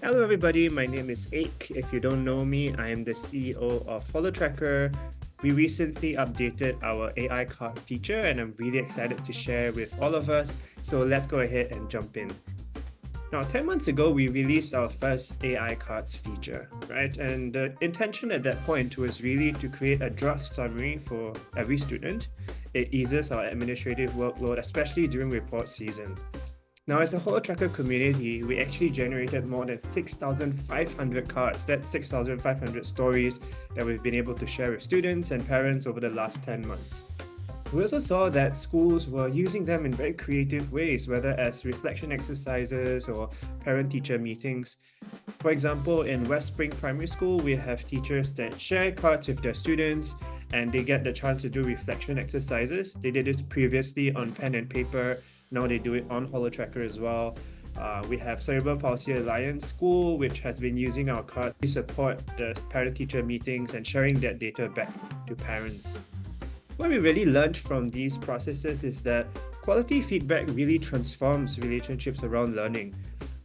Hello everybody, my name is Aik. If you don't know me, I am the CEO of HoloTracker. We recently updated our AI card feature and I'm really excited to share with all of us. So let's go ahead and jump in. Now, 10 months ago, we released our first AI cards feature, right? And the intention at that point was really to create a draft summary for every student. It eases our administrative workload, especially during report season. Now, as a HoloTracker community, we actually generated more than 6,500 cards. That's 6,500 stories that we've been able to share with students and parents over the last 10 months. We also saw that schools were using them in very creative ways, whether as reflection exercises or parent-teacher meetings. For example, in West Spring Primary School, we have teachers that share cards with their students and they get the chance to do reflection exercises. They did this previously on pen and paper. Now they do it on HoloTracker as well. We have Cerebral Palsy Alliance School, which has been using our card to support the parent-teacher meetings and sharing that data back to parents. What we really learned from these processes is that quality feedback really transforms relationships around learning.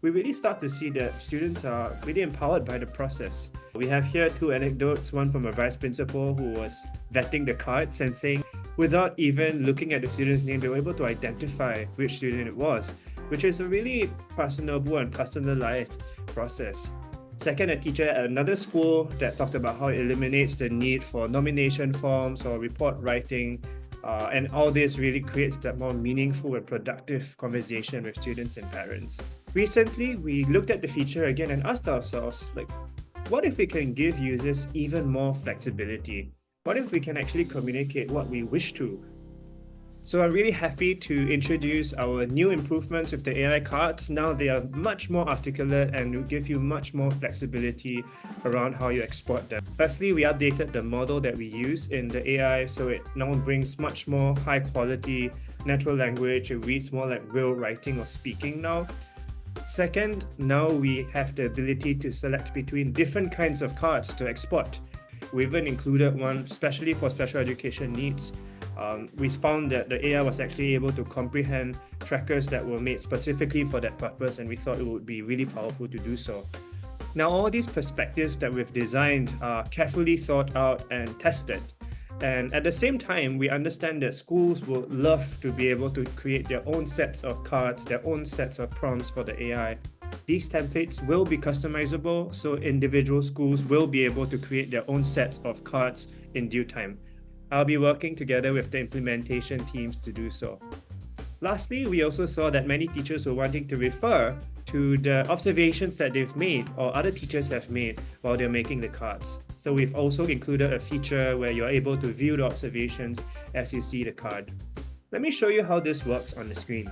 We really start to see that students are really empowered by the process. We have here two anecdotes, one from a vice principal who was vetting the cards and saying, without even looking at the student's name, they were able to identify which student it was, which is a really personable and personalized process. Second, a teacher at another school that talked about how it eliminates the need for nomination forms or report writing, and all this really creates that more meaningful and productive conversation with students and parents. Recently, we looked at the feature again and asked ourselves, what if we can give users even more flexibility? What if we can actually communicate what we wish to? So I'm really happy to introduce our new improvements with the AI cards. Now they are much more articulate and will give you much more flexibility around how you export them. Firstly, we updated the model that we use in the AI, so it now brings much more high quality natural language. It reads more like real writing or speaking now. Second, now we have the ability to select between different kinds of cards to export. We even included one especially for special education needs. We found that the AI was actually able to comprehend trackers that were made specifically for that purpose, and we thought it would be really powerful to do so. Now, all these perspectives that we've designed are carefully thought out and tested. And at the same time, we understand that schools will love to be able to create their own sets of cards, their own sets of prompts for the AI. These templates will be customizable, so individual schools will be able to create their own sets of cards in due time. I'll be working together with the implementation teams to do so. Lastly, we also saw that many teachers were wanting to refer to the observations that they've made or other teachers have made while they're making the cards. So we've also included a feature where you're able to view the observations as you see the card. Let me show you how this works on the screen.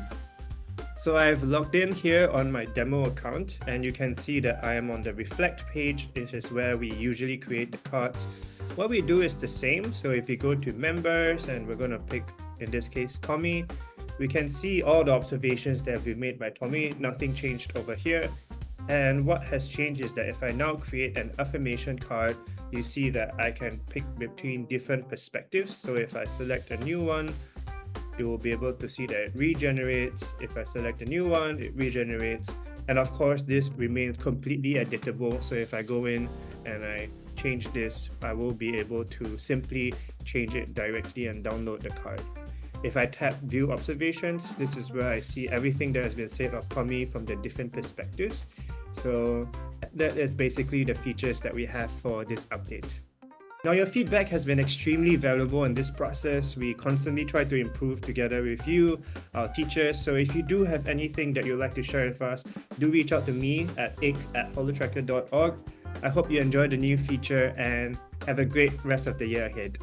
So I've logged in here on my demo account and you can see that I am on the Reflect page, which is where we usually create the cards. What we do is the same. So if we go to members and we're going to pick, in this case, Tommy, we can see all the observations that have been made by Tommy. Nothing changed over here. And what has changed is that if I now create an affirmation card, you see that I can pick between different perspectives. So if I select a new one, you will be able to see that it regenerates. If I select a new one, it regenerates. And of course, this remains completely editable. So if I go in and I change this, I will be able to simply change it directly and download the card. If I tap View Observations, this is where I see everything that has been said of Tommy from the different perspectives. So that is basically the features that we have for this update. Now, your feedback has been extremely valuable in this process. We constantly try to improve together with you, our teachers. So if you do have anything that you'd like to share with us, do reach out to me at ik@holotracker.org. I hope you enjoyed the new feature and have a great rest of the year ahead.